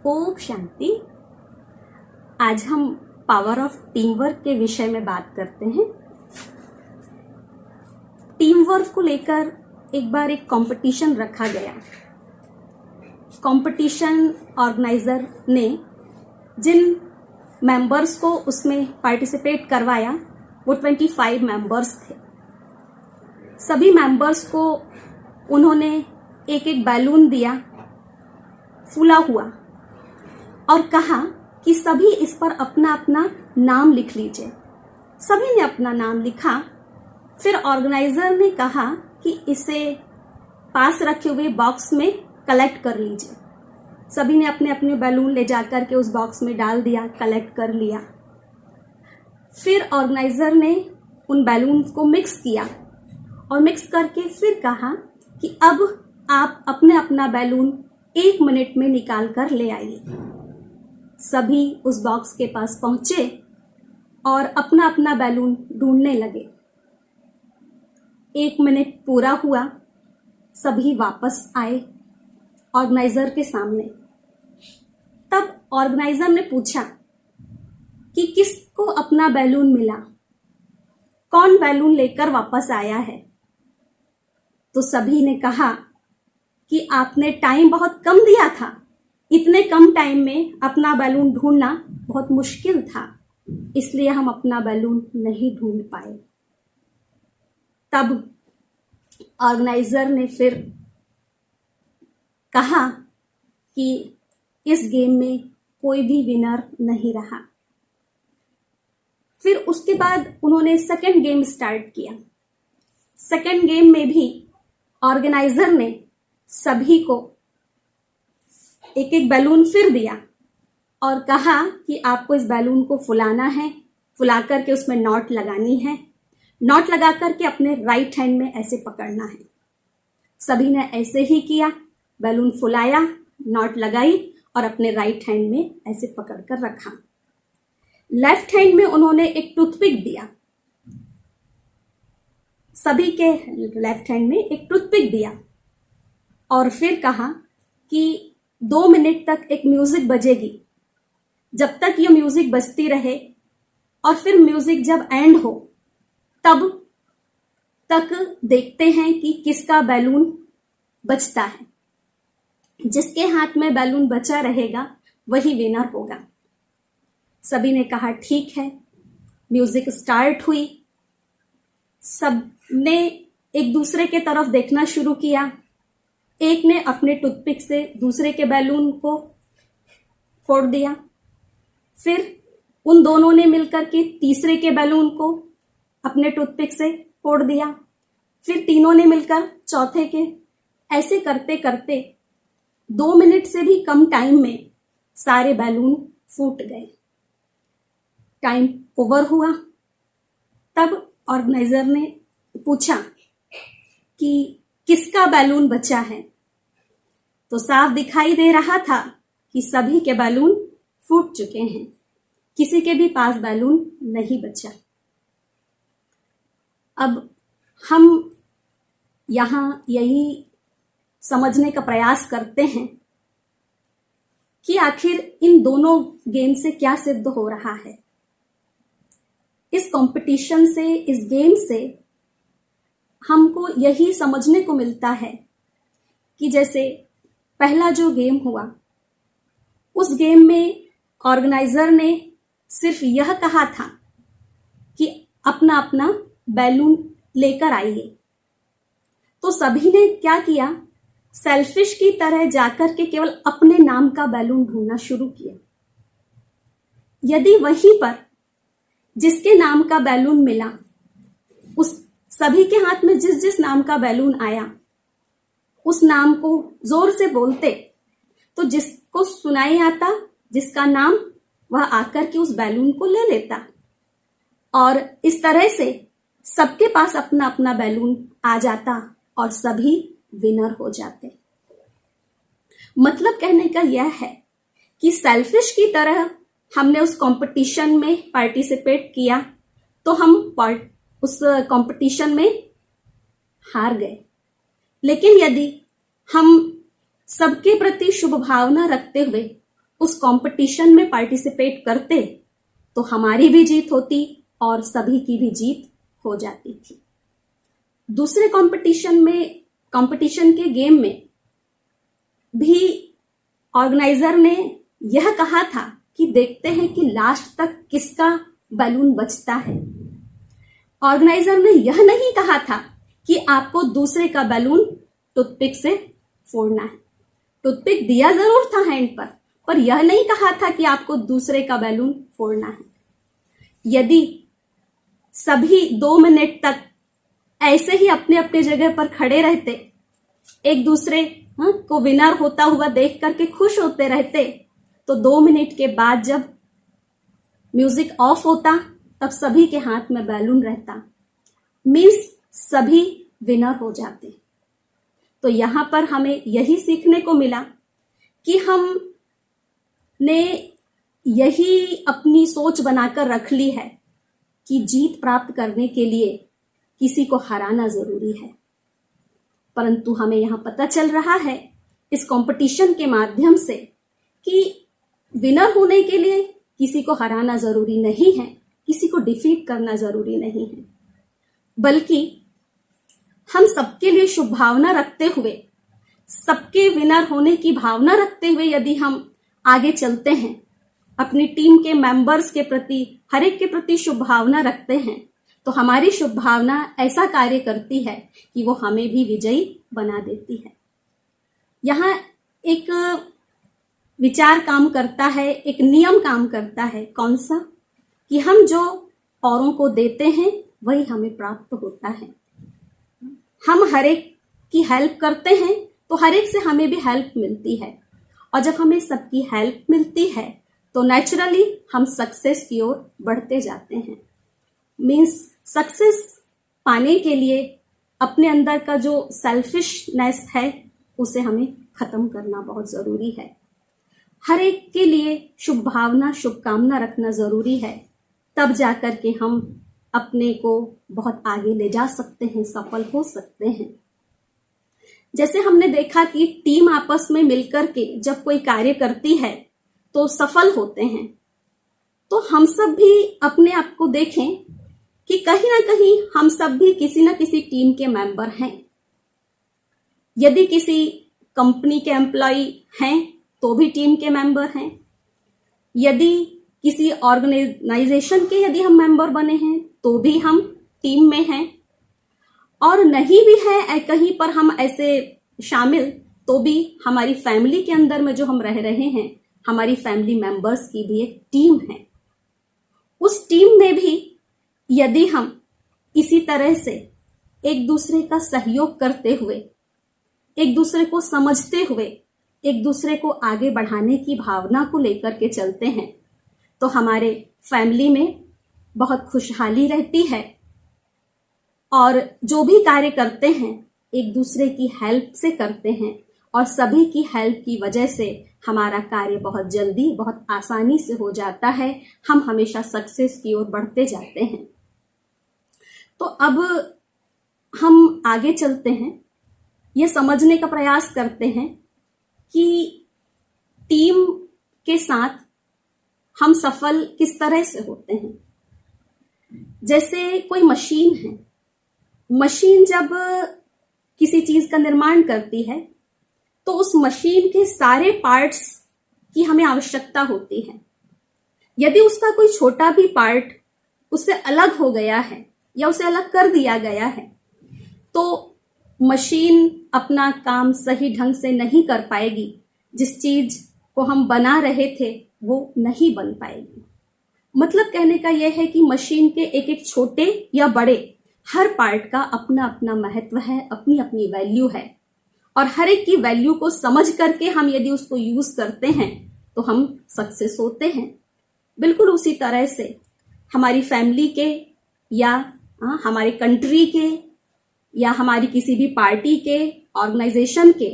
ओम शांति। आज हम power of team work के विषय में बात करते हैं। टीम वर्क को लेकर एक बार एक कंपटीशन रखा गया। कंपटीशन ऑर्गेनाइजर ने जिन मेंबर्स को उसमें पार्टिसिपेट करवाया वो 25 मेंबर्स थे। सभी मेंबर्स को उन्होंने एक एक बैलून दिया फूला हुआ और कहा कि सभी इस पर अपना अपना नाम लिख लीजिए। सभी ने अपना नाम लिखा। फिर ऑर्गेनाइजर ने कहा कि इसे पास रखे हुए बॉक्स में कलेक्ट कर लीजिए। सभी ने अपने अपने बैलून ले जाकर के उस बॉक्स में डाल दिया, कलेक्ट कर लिया। फिर ऑर्गेनाइजर ने उन बैलून को मिक्स किया और मिक्स करके फिर कहा कि अब आप अपने अपना बैलून 1 मिनट में निकाल कर ले आइए। सभी उस बॉक्स के पास पहुंचे और अपना अपना बैलून ढूंढने लगे। 1 मिनट पूरा हुआ, सभी वापस आए ऑर्गेनाइजर के सामने। तब ऑर्गेनाइजर ने पूछा कि किसको अपना बैलून मिला, कौन बैलून लेकर वापस आया है। तो सभी ने कहा कि आपने टाइम बहुत कम दिया था, इतने कम टाइम में अपना बैलून ढूंढना बहुत मुश्किल था, इसलिए हम अपना बैलून नहीं ढूंढ पाए। तब ऑर्गेनाइजर ने फिर कहा कि इस गेम में कोई भी विनर नहीं रहा। फिर उसके बाद उन्होंने सेकंड गेम स्टार्ट किया। सेकंड गेम में भी ऑर्गेनाइजर ने सभी को एक एक बैलून फिर दिया और कहा कि आपको इस बैलून को फुलाना है, फुला करके उसमें नॉट लगानी है, नॉट लगा करके अपने राइट हैंड में ऐसे पकड़ना है। सभी ने ऐसे ही किया, बैलून फुलाया, नॉट लगाई और अपने राइट हैंड में ऐसे पकड़ कर रखा। लेफ्ट हैंड में उन्होंने एक टूथपिक दिया, सभी के लेफ्ट हैंड में एक टूथपिक दिया और फिर कहा कि 2 मिनट तक एक म्यूजिक बजेगी, जब तक ये म्यूजिक बजती रहे और फिर म्यूजिक जब एंड हो तब तक देखते हैं कि किसका बैलून बचता है। जिसके हाथ में बैलून बचा रहेगा वही विनर होगा। सभी ने कहा ठीक है। म्यूजिक स्टार्ट हुई, सबने एक दूसरे के तरफ देखना शुरू किया। एक ने अपने टूथपिक से दूसरे के बैलून को फोड़ दिया। फिर उन दोनों ने मिलकर के तीसरे के बैलून को अपने टूथपिक से फोड़ दिया। फिर तीनों ने मिलकर चौथे के। ऐसे करते करते 2 मिनट से भी कम टाइम में सारे बैलून फूट गए। टाइम ओवर हुआ। तब ऑर्गेनाइजर ने पूछा कि किसका बैलून बचा है। तो साफ दिखाई दे रहा था कि सभी के बैलून फूट चुके हैं, किसी के भी पास बैलून नहीं बचा। अब हम यहां यही समझने का प्रयास करते हैं कि आखिर इन दोनों गेम से क्या सिद्ध हो रहा है। इस कंपटीशन से, इस गेम से हमको यही समझने को मिलता है कि जैसे पहला जो गेम हुआ, उस गेम में ऑर्गेनाइजर ने सिर्फ यह कहा था कि अपना अपना बैलून लेकर आइए। तो सभी ने क्या किया, सेल्फिश की तरह जाकर के केवल अपने नाम का बैलून ढूंढना शुरू किया। यदि वहीं पर जिसके नाम का बैलून मिला, उस सभी के हाथ में जिस जिस नाम का बैलून आया उस नाम को जोर से बोलते तो जिसको सुनाई आता जिसका नाम, वह आकर के उस बैलून को ले लेता और इस तरह से सबके पास अपना अपना बैलून आ जाता और सभी विनर हो जाते। मतलब कहने का यह है कि सेल्फिश की तरह हमने उस कंपटीशन में पार्टिसिपेट किया तो हम उस कंपटीशन में हार गए। लेकिन यदि हम सबके प्रति शुभ भावना रखते हुए उस कंपटीशन में पार्टिसिपेट करते तो हमारी भी जीत होती और सभी की भी जीत हो जाती थी। दूसरे कंपटीशन के गेम में भी ऑर्गेनाइजर ने यह कहा था कि देखते हैं कि लास्ट तक किसका बैलून बचता है। ऑर्गेनाइजर ने यह नहीं कहा था कि आपको दूसरे का बैलून टूथपिक से फोड़ना है। टूथपिक दिया जरूर था हैंड पर यह नहीं कहा था कि आपको दूसरे का बैलून फोड़ना है। यदि सभी 2 मिनट तक ऐसे ही अपने अपने जगह पर खड़े रहते, एक दूसरे को विनर होता हुआ देख करके खुश होते रहते, तो 2 मिनट के बाद जब म्यूजिक ऑफ होता तब सभी के हाथ में बैलून रहता, मीन्स सभी विनर हो जाते। तो यहां पर हमें यही सीखने को मिला कि हमने यही अपनी सोच बनाकर रख ली है कि जीत प्राप्त करने के लिए किसी को हराना जरूरी है। परंतु हमें यहां पता चल रहा है इस कंपटीशन के माध्यम से कि विनर होने के लिए किसी को हराना जरूरी नहीं है, किसी को डिफीट करना जरूरी नहीं है, बल्कि हम सबके लिए शुभ भावना रखते हुए, सबके विनर होने की भावना रखते हुए यदि हम आगे चलते हैं, अपनी टीम के मेंबर्स के प्रति, हर एक के प्रति शुभ भावना रखते हैं, तो हमारी शुभ भावना ऐसा कार्य करती है कि वो हमें भी विजयी बना देती है। यहाँ एक विचार काम करता है, एक नियम काम करता है। कौन सा? कि हम जो औरों को देते हैं वही हमें प्राप्त होता है। हम हर एक की हेल्प करते हैं तो हर एक से हमें भी हेल्प मिलती है, और जब हमें सबकी हेल्प मिलती है तो नेचुरली हम सक्सेस की ओर बढ़ते जाते हैं। मीन्स सक्सेस पाने के लिए अपने अंदर का जो सेल्फिशनेस है उसे हमें खत्म करना बहुत जरूरी है। हर एक के लिए शुभ भावना, शुभकामना रखना जरूरी है, तब जाकर के हम अपने को बहुत आगे ले जा सकते हैं, सफल हो सकते हैं। जैसे हमने देखा कि टीम आपस में मिलकर के जब कोई कार्य करती है तो सफल होते हैं, तो हम सब भी अपने आप को देखें कि कहीं ना कहीं हम सब भी किसी ना किसी टीम के मेंबर हैं। यदि किसी कंपनी के एम्प्लॉय हैं तो भी टीम के मेंबर हैं, यदि किसी ऑर्गेनाइजेशन के यदि हम मेंबर बने हैं तो भी हम टीम में हैं, और नहीं भी है कहीं पर हम ऐसे शामिल तो भी हमारी फैमिली के अंदर में जो हम रह रहे हैं, हमारी फैमिली मेंबर्स की भी एक टीम है। उस टीम में भी यदि हम इसी तरह से एक दूसरे का सहयोग करते हुए, एक दूसरे को समझते हुए, एक दूसरे को आगे बढ़ाने की भावना को लेकर के चलते हैं, तो हमारे फैमिली में बहुत खुशहाली रहती है, और जो भी कार्य करते हैं एक दूसरे की हेल्प से करते हैं, और सभी की हेल्प की वजह से हमारा कार्य बहुत जल्दी, बहुत आसानी से हो जाता है। हम हमेशा सक्सेस की ओर बढ़ते जाते हैं। तो अब हम आगे चलते हैं, ये समझने का प्रयास करते हैं कि टीम के साथ हम सफल किस तरह से होते हैं। जैसे कोई मशीन है, मशीन जब किसी चीज का निर्माण करती है तो उस मशीन के सारे पार्ट्स की हमें आवश्यकता होती है। यदि उसका कोई छोटा भी पार्ट उससे अलग हो गया है या उसे अलग कर दिया गया है तो मशीन अपना काम सही ढंग से नहीं कर पाएगी। जिस चीज को हम बना रहे थे वो नहीं बन पाएगी। मतलब कहने का यह है कि मशीन के एक एक छोटे या बड़े हर पार्ट का अपना अपना महत्व है, अपनी अपनी वैल्यू है, और हर एक की वैल्यू को समझ करके हम यदि उसको यूज करते हैं तो हम सक्सेस होते हैं। बिल्कुल उसी तरह से हमारी फैमिली के या हमारे कंट्री के या हमारी किसी भी पार्टी के, ऑर्गेनाइजेशन के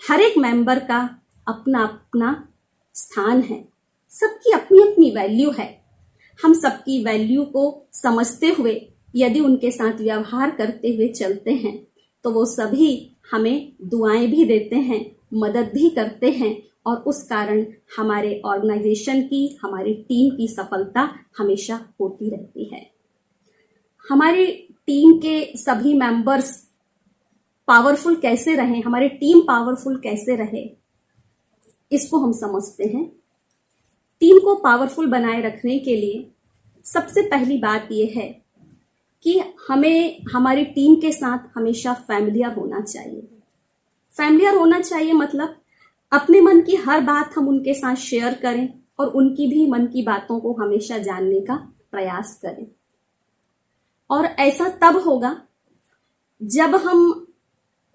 हर एक मेंबर का अपना अपना स्थान है। सबकी अपनी अपनी वैल्यू है। हम सबकी वैल्यू को समझते हुए यदि उनके साथ व्यवहार करते हुए चलते हैं तो वो सभी हमें दुआएं भी देते हैं, मदद भी करते हैं, और उस कारण हमारे ऑर्गेनाइजेशन की, हमारी टीम की सफलता हमेशा होती रहती है। हमारी टीम के सभी मेंबर्स पावरफुल कैसे रहें, हमारी टीम पावरफुल कैसे रहे, इसको हम समझते हैं। टीम को पावरफुल बनाए रखने के लिए सबसे पहली बात यह है कि हमें हमारी टीम के साथ हमेशा फैमिलियर होना चाहिए। फैमिलियर होना चाहिए मतलब अपने मन की हर बात हम उनके साथ शेयर करें और उनकी भी मन की बातों को हमेशा जानने का प्रयास करें। और ऐसा तब होगा जब हम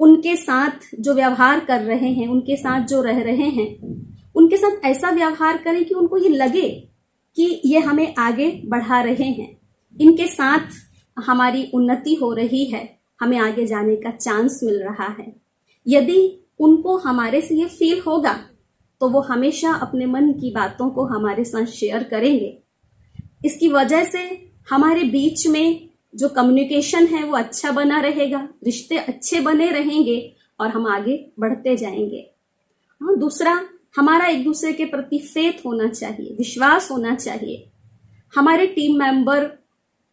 उनके साथ जो व्यवहार कर रहे हैं, उनके साथ जो रह रहे हैं, उनके साथ ऐसा व्यवहार करें कि उनको ये लगे कि ये हमें आगे बढ़ा रहे हैं, इनके साथ हमारी उन्नति हो रही है, हमें आगे जाने का चांस मिल रहा है। यदि उनको हमारे से ये फील होगा तो वो हमेशा अपने मन की बातों को हमारे साथ शेयर करेंगे। इसकी वजह से हमारे बीच में जो कम्युनिकेशन है वो अच्छा बना रहेगा, रिश्ते अच्छे बने रहेंगे और हम आगे बढ़ते जाएंगे। दूसरा, हमारा एक दूसरे के प्रति फेथ होना चाहिए, विश्वास होना चाहिए। हमारे टीम मेंबर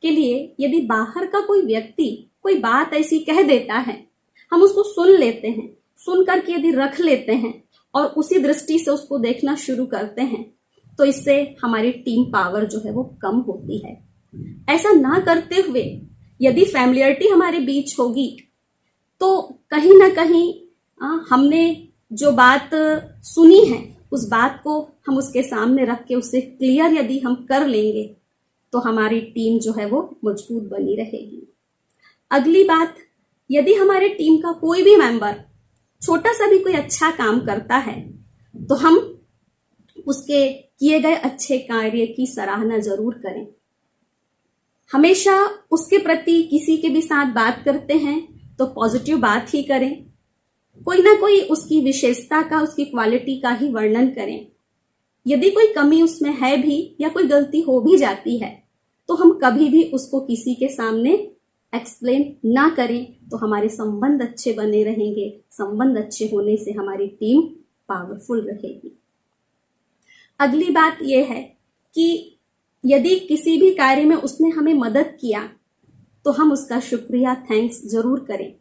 के लिए यदि बाहर का कोई व्यक्ति कोई बात ऐसी कह देता है, हम उसको सुन लेते हैं, सुन करके यदि रख लेते हैं और उसी दृष्टि से उसको देखना शुरू करते हैं, तो इससे हमारी टीम पावर जो है वो कम होती है। ऐसा ना करते हुए यदि फैमिलियरिटी हमारे बीच होगी तो कहीं ना कहीं हमने जो बात सुनी है उस बात को हम उसके सामने रख के उससे क्लियर यदि हम कर लेंगे तो हमारी टीम जो है वो मजबूत बनी रहेगी। अगली बात, यदि हमारे टीम का कोई भी मेंबर छोटा सा भी कोई अच्छा काम करता है तो हम उसके किए गए अच्छे कार्य की सराहना जरूर करें। हमेशा उसके प्रति किसी के भी साथ बात करते हैं तो पॉजिटिव बात ही करें, कोई ना कोई उसकी विशेषता का, उसकी क्वालिटी का ही वर्णन करें। यदि कोई कमी उसमें है भी या कोई गलती हो भी जाती है तो हम कभी भी उसको किसी के सामने एक्सप्लेन ना करें, तो हमारे संबंध अच्छे बने रहेंगे। संबंध अच्छे होने से हमारी टीम पावरफुल रहेगी। अगली बात यह है कि यदि किसी भी कार्य में उसने हमें मदद किया तो हम उसका शुक्रिया, थैंक्स जरूर करें।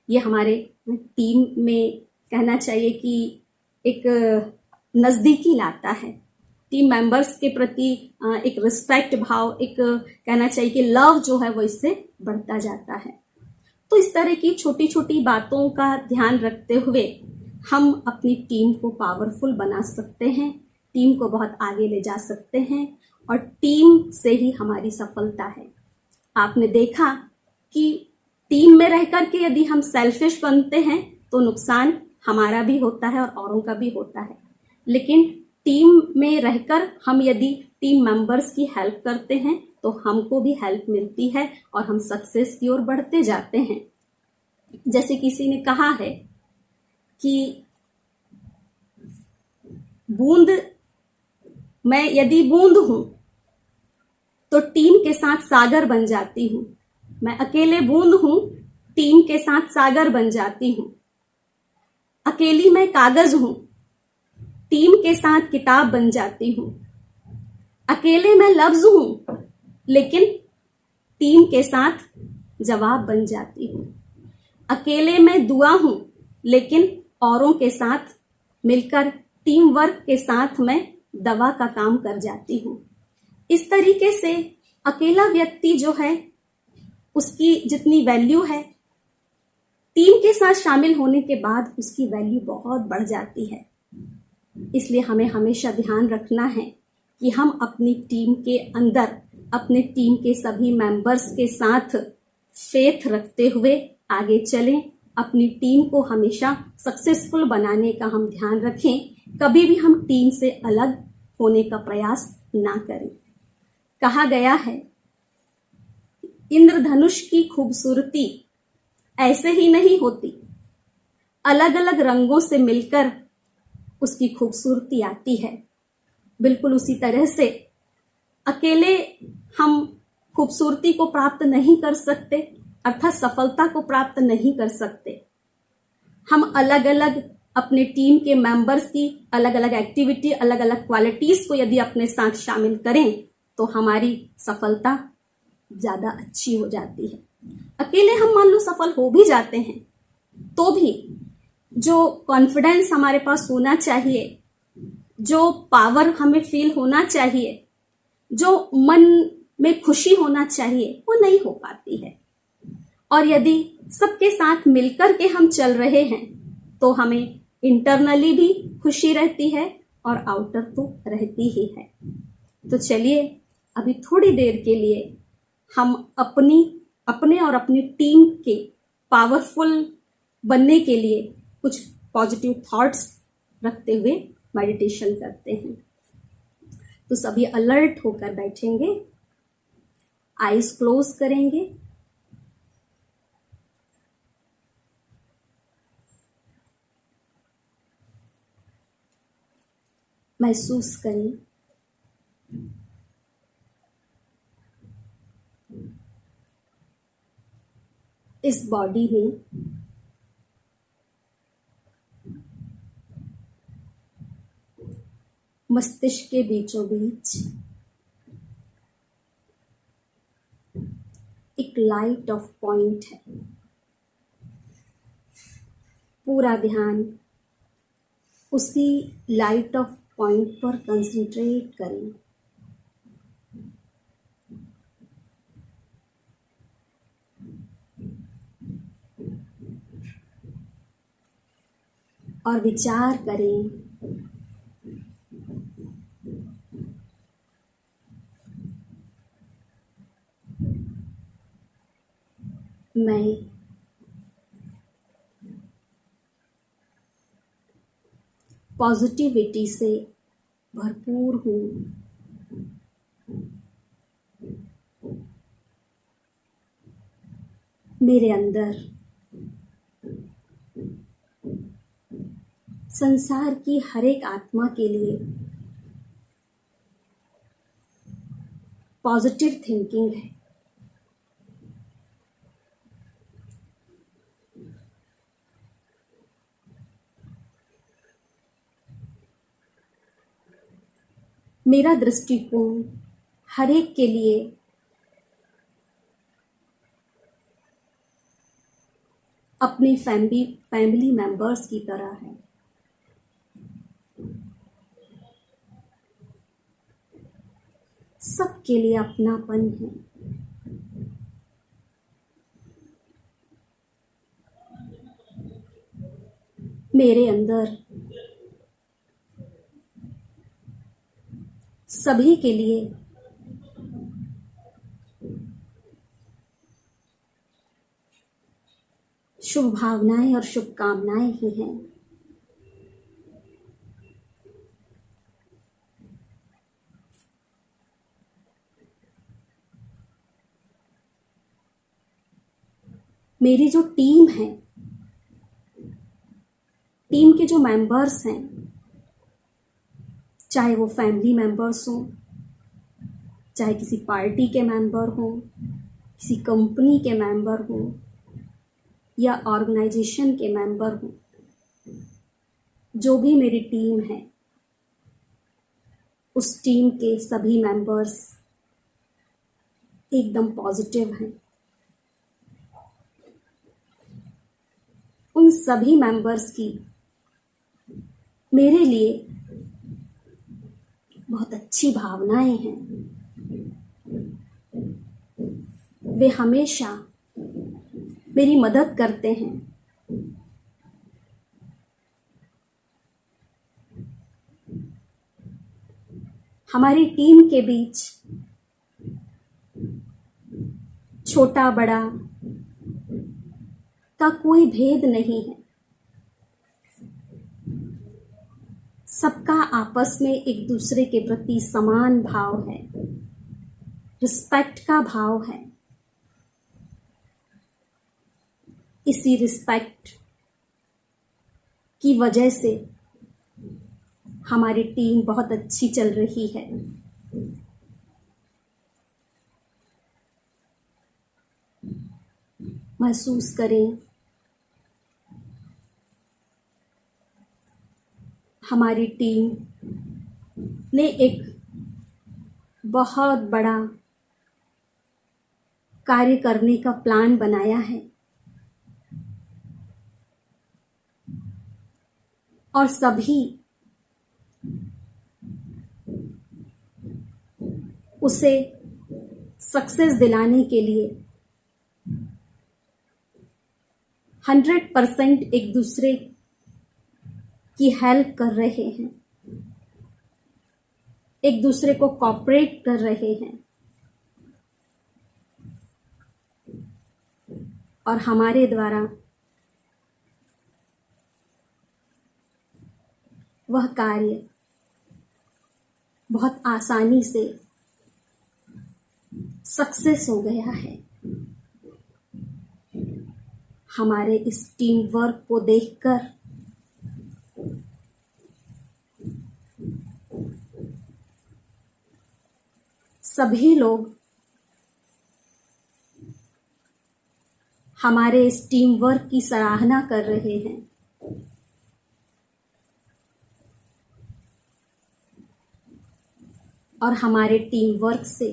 ये हमारे टीम में कहना चाहिए कि एक नज़दीकी लाता है। टीम मेंबर्स के प्रति एक रिस्पेक्ट भाव, एक कहना चाहिए कि लव जो है वो इससे बढ़ता जाता है। तो इस तरह की छोटी छोटी बातों का ध्यान रखते हुए हम अपनी टीम को पावरफुल बना सकते हैं, टीम को बहुत आगे ले जा सकते हैं और टीम से ही हमारी सफलता है। आपने देखा कि टीम में रह करके यदि हम सेल्फिश बनते हैं तो नुकसान हमारा भी होता है और औरों का भी होता है, लेकिन टीम में रहकर हम यदि टीम मेंबर्स की हेल्प करते हैं तो हमको भी हेल्प मिलती है और हम सक्सेस की ओर बढ़ते जाते हैं। जैसे किसी ने कहा है कि मैं यदि बूंद हूं तो टीम के साथ सागर बन जाती हूं। मैं अकेले बूंद हूं, टीम के साथ सागर बन जाती हूं। अकेली मैं कागज हूं, टीम के साथ किताब बन जाती हूं। अकेले मैं लफ्ज हूं, लेकिन टीम के साथ जवाब बन जाती हूं। अकेले मैं दुआ हूं, लेकिन औरों के साथ मिलकर टीम वर्क के साथ मैं दवा का काम कर जाती हूं। इस तरीके से अकेला व्यक्ति जो है उसकी जितनी वैल्यू है, टीम के साथ शामिल होने के बाद उसकी वैल्यू बहुत बढ़ जाती है। इसलिए हमें हमेशा ध्यान रखना है कि हम अपनी टीम के अंदर अपने टीम के सभी मेंबर्स के साथ फेथ रखते हुए आगे चलें। अपनी टीम को हमेशा सक्सेसफुल बनाने का हम ध्यान रखें। कभी भी हम टीम से अलग होने का प्रयास ना करें। कहा गया है, इंद्रधनुष की खूबसूरती ऐसे ही नहीं होती, अलग अलग रंगों से मिलकर उसकी खूबसूरती आती है। बिल्कुल उसी तरह से अकेले हम खूबसूरती को प्राप्त नहीं कर सकते, अर्थात सफलता को प्राप्त नहीं कर सकते। हम अलग अलग अपने टीम के मेंबर्स की अलग अलग एक्टिविटी, अलग अलग क्वालिटीज को यदि अपने साथ शामिल करें तो हमारी सफलता ज्यादा अच्छी हो जाती है। अकेले हम मान लो सफल हो भी जाते हैं तो भी जो कॉन्फिडेंस हमारे पास होना चाहिए, जो पावर हमें फील होना चाहिए, जो मन में खुशी होना चाहिए, वो नहीं हो पाती है। और यदि सबके साथ मिलकर के हम चल रहे हैं तो हमें इंटरनली भी खुशी रहती है और आउटर तो रहती ही है। तो चलिए अभी थोड़ी देर के लिए हम अपने और अपनी टीम के पावरफुल बनने के लिए कुछ पॉजिटिव थॉट्स रखते हुए मेडिटेशन करते हैं। तो सभी अलर्ट होकर बैठेंगे, आईज क्लोज करेंगे, महसूस करें इस बॉडी में मस्तिष्क के बीचों बीच एक लाइट ऑफ पॉइंट है। पूरा ध्यान उसी लाइट ऑफ पॉइंट पर कंसंट्रेट करें। और विचार करें मैं पॉजिटिविटी से भरपूर हूँ। मेरे अंदर संसार की हर एक आत्मा के लिए पॉजिटिव थिंकिंग है। मेरा दृष्टिकोण हर एक के लिए अपने फैमिली मेंबर्स की तरह है। सबके लिए अपनापन है। मेरे अंदर सभी के लिए शुभ भावनाएं और शुभकामनाएं ही हैं। मेरी जो टीम है, टीम के जो मेंबर्स हैं, चाहे वो फैमिली मेंबर्स हों, चाहे किसी पार्टी के मेंबर हों, किसी कंपनी के मेंबर हों या ऑर्गेनाइजेशन के मेंबर हों, जो भी मेरी टीम है उस टीम के सभी मेंबर्स एकदम पॉजिटिव हैं। उन सभी मेंबर्स की मेरे लिए बहुत अच्छी भावनाएं हैं। वे हमेशा मेरी मदद करते हैं। हमारी टीम के बीच छोटा बड़ा का कोई भेद नहीं है। सबका आपस में एक दूसरे के प्रति समान भाव है, रिस्पेक्ट का भाव है। इसी रिस्पेक्ट की वजह से हमारी टीम बहुत अच्छी चल रही है। महसूस करें हमारी टीम ने एक बहुत बड़ा कार्य करने का प्लान बनाया है और सभी उसे सक्सेस दिलाने के लिए 100% एक दूसरे की हेल्प कर रहे हैं, एक दूसरे को कोऑपरेट कर रहे हैं और हमारे द्वारा वह कार्य बहुत आसानी से सक्सेस हो गया है। हमारे इस टीम वर्क को देखकर सभी लोग हमारे इस टीम वर्क की सराहना कर रहे हैं और हमारे टीम वर्क से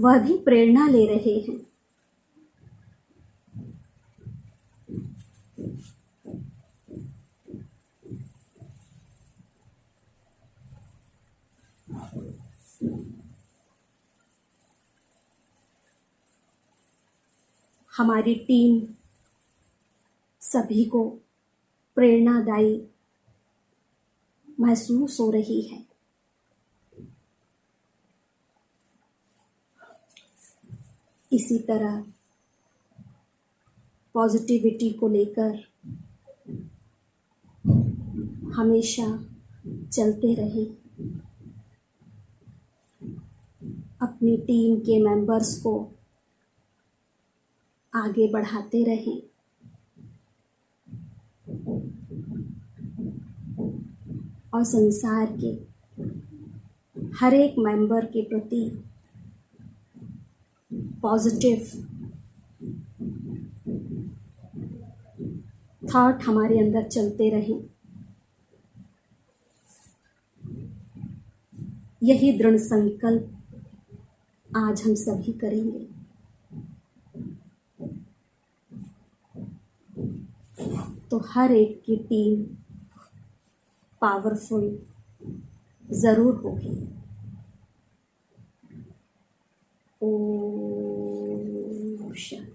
वह भी प्रेरणा ले रहे हैं। हमारी टीम सभी को प्रेरणादायी महसूस हो रही है। इसी तरह पॉजिटिविटी को लेकर हमेशा चलते रहें, अपनी टीम के मेंबर्स को आगे बढ़ाते रहें और संसार के हर एक मेंबर के प्रति पॉजिटिव थॉट हमारे अंदर चलते रहें। यही दृढ़ संकल्प आज हम सभी करेंगे। तो हर एक की टीम पावरफुल जरूर होगी। ओम शांति।